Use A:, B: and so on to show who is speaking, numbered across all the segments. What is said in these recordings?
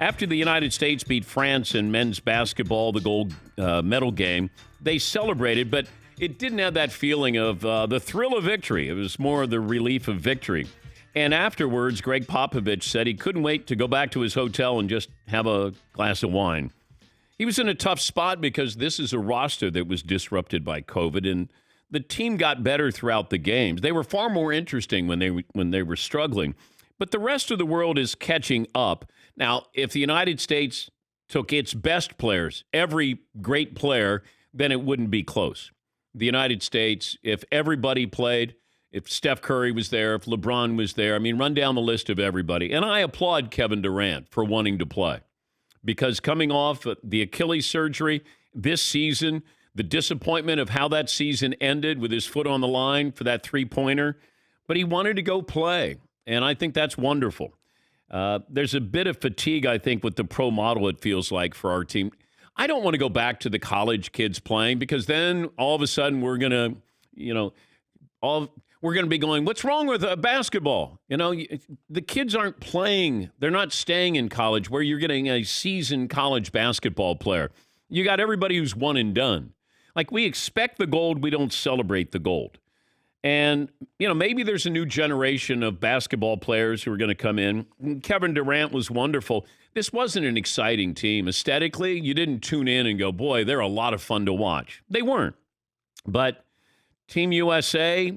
A: After the United States beat France in men's basketball, the gold medal game, they celebrated, but it didn't have that feeling of the thrill of victory. It was more the relief of victory. And afterwards, Greg Popovich said he couldn't wait to go back to his hotel and just have a glass of wine. He was in a tough spot because this is a roster that was disrupted by COVID, and the team got better throughout the games. They were far more interesting when they were struggling. But the rest of the world is catching up. Now, if the United States took its best players, every great player, then it wouldn't be close. The United States, if everybody played, if Steph Curry was there, if LeBron was there, I mean, run down the list of everybody. And I applaud Kevin Durant for wanting to play. Because coming off the Achilles surgery this season, the disappointment of how that season ended with his foot on the line for that three-pointer, but he wanted to go play. And I think that's wonderful. There's a bit of fatigue, I think, with the pro model, it feels like, for our team. I don't want to go back to the college kids playing because then all of a sudden we're going to, we're going to be going, what's wrong with basketball? The kids aren't playing. They're not staying in college where you're getting a seasoned college basketball player. You got everybody who's one and done. Like, we expect the gold. We don't celebrate the gold. And, maybe there's a new generation of basketball players who are going to come in. Kevin Durant was wonderful. This wasn't an exciting team. Aesthetically, you didn't tune in and go, boy, they're a lot of fun to watch. They weren't. But Team USA,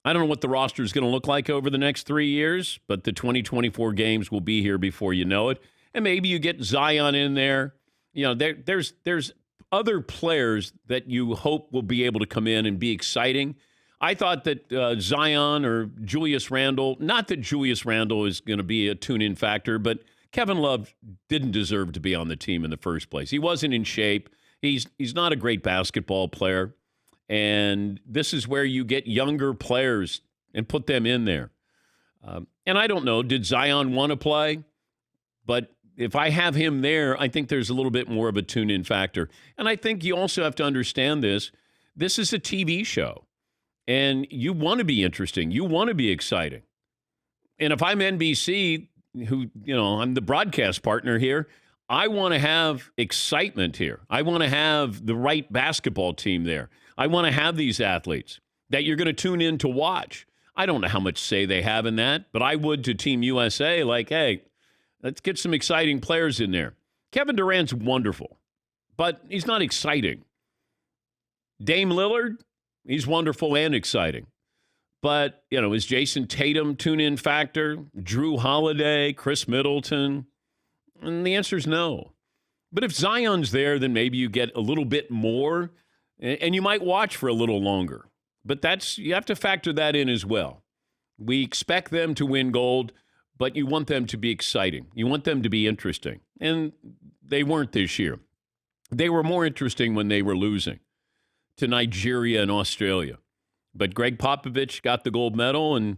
A: I don't know what the roster is going to look like over the next 3 years, but the 2024 games will be here before you know it. And maybe you get Zion in there. There's other players that you hope will be able to come in and be exciting. I thought that Zion or Julius Randle, not that Julius Randle is going to be a tune-in factor, but Kevin Love didn't deserve to be on the team in the first place. He wasn't in shape. He's not a great basketball player. And this is where you get younger players and put them in there. And I don't know, did Zion want to play? But if I have him there, I think there's a little bit more of a tune-in factor. And I think you also have to understand this. This is a TV show. And you want to be interesting. You want to be exciting. And if I'm NBC, who, I'm the broadcast partner here, I want to have excitement here. I want to have the right basketball team there. I want to have these athletes that you're going to tune in to watch. I don't know how much say they have in that, but I would to Team USA, like, hey, let's get some exciting players in there. Kevin Durant's wonderful, but he's not exciting. Dame Lillard, he's wonderful and exciting. But, is Jason Tatum tune-in factor? Drew Holiday, Chris Middleton? And the answer is no. But if Zion's there, then maybe you get a little bit more, and you might watch for a little longer. But you have to factor that in as well. We expect them to win gold, but you want them to be exciting. You want them to be interesting. And they weren't this year. They were more interesting when they were losing to Nigeria and Australia. But Greg Popovich got the gold medal, and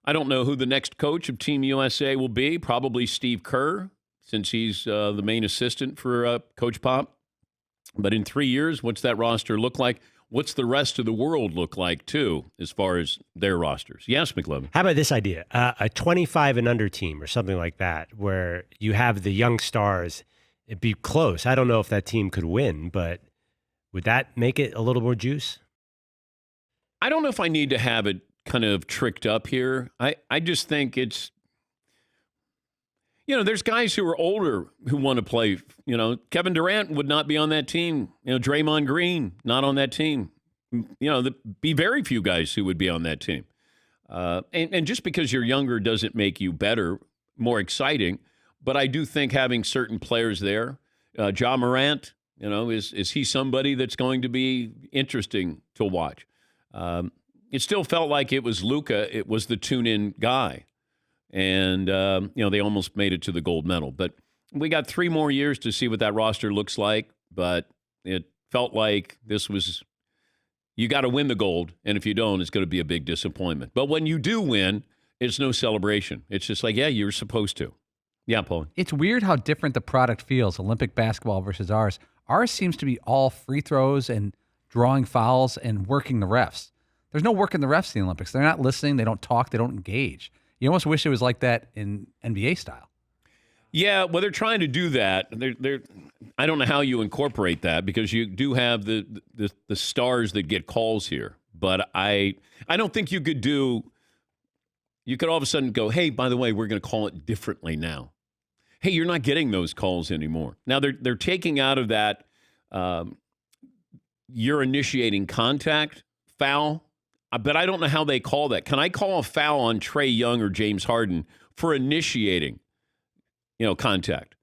A: I don't know who the next coach of Team USA will be. Probably Steve Kerr, since he's the main assistant for Coach Pop. But in 3 years, what's that roster look like? What's the rest of the world look like, too, as far as their rosters? Yes, McLovin.
B: How about this idea? A 25 and under team or something like that, where you have the young stars. It'd be close. I don't know if that team could win, but would that make it a little more juice?
A: I don't know if I need to have it kind of tricked up here. I just think it's, there's guys who are older who want to play. Kevin Durant would not be on that team. Draymond Green, not on that team. There'd be very few guys who would be on that team. And just because you're younger doesn't make you better, more exciting. But I do think having certain players there, Ja Morant, is he somebody that's going to be interesting to watch? It still felt like it was Luka. It was the tune-in guy. And, they almost made it to the gold medal. But we got 3 more years to see what that roster looks like. But it felt like this was, you got to win the gold. And if you don't, it's going to be a big disappointment. But when you do win, it's no celebration. It's just like, yeah, you're supposed to. Yeah, Paul.
C: It's weird how different the product feels, Olympic basketball versus ours. Ours seems to be all free throws and drawing fouls and working the refs. There's no working the refs in the Olympics. They're not listening. They don't talk. They don't engage. You almost wish it was like that in NBA style.
A: Yeah, well, they're trying to do that. I don't know how you incorporate that because you do have the stars that get calls here. But I don't think you could do. You could all of a sudden go, hey, by the way, we're going to call it differently now. Hey, you're not getting those calls anymore. Now they're taking out of that. You're initiating contact foul. But I don't know how they call that. Can I call a foul on Trey Young or James Harden for initiating, contact?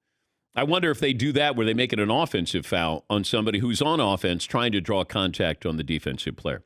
A: I wonder if they do that where they make it an offensive foul on somebody who's on offense trying to draw contact on the defensive player.